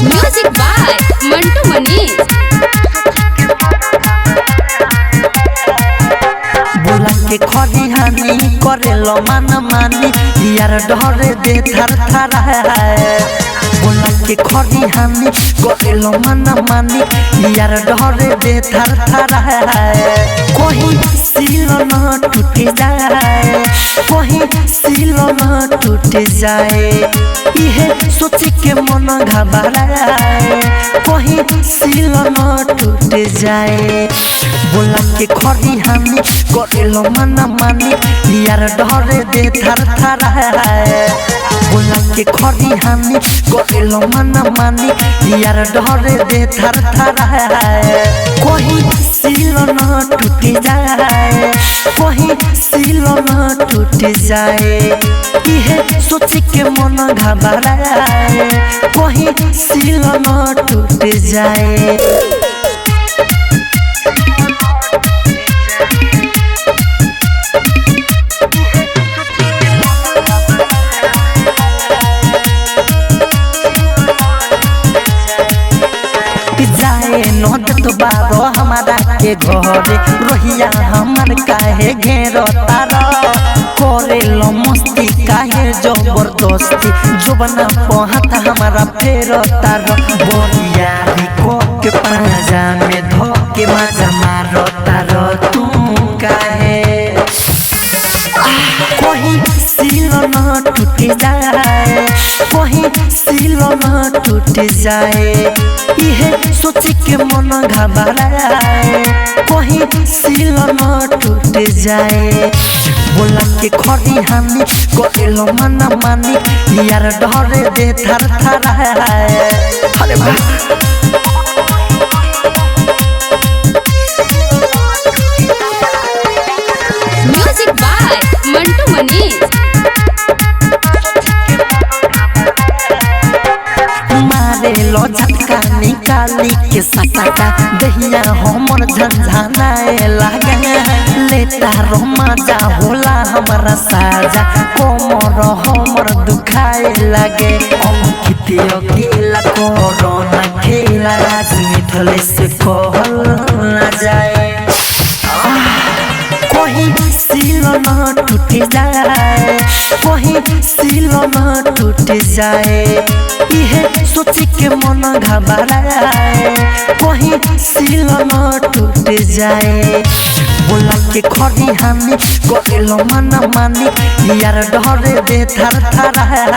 Music by Mantu Manish. बोला के खरिहानी करेलो मन मानी यार डरे दे थर थर है। बोला के खरिहानी करेलो मन मानी यार डरे दे थर थर है। कोई सील न टूट जाए, कोई सील न टूट जाए, यह सोच के मन घबराए, कोई सील न टूट जाए। बोला के खरिहानी करेलो मन मानी यार डरे दे थर थर है। बोला के खरिहानी करेलो मन मानी यार डरे दे थर थर है। कोई सील न टूट जाए, कोई सील न टूट जाए, यह सोच के मन घबराए, कोई सील न टूट जाए। नोट बारो हमारा के घरे रोहिया हमार काहे घेरो तारा करे लो मस्ती काहे जबरदस्ती जुबना पहात हमारा फेरो तारा बोरियारी को के पाजा में धो के मजा मारो तारा तू काहे। कोई सील न टूट जाए, कोई सील न टूट जाए, यह सोच के मन घबराए, कोई सील न टूट जाए। बोला के खरिहानी करेलो मन मानी यार डरे दे थर थर है। अरे वाह म्यूजिक बाय मंटू मनीष। मारे लो झटका निकाली के सटका दहिया हमर झंझनाए लगे लेता रो मजा होला हमारा साजा कोमर हमर दुखाए लगे। अंकित अकेला कोरोना खेला राजमिथले से कहल न जाए। कोई सील न टूट जाए, कोई सील न टूट जाए, यह सोच के मन घबराए, कोई सील न टूट जाए। बोला के खरिहानी करेलो मन मानी यार डरे दे थर थर है।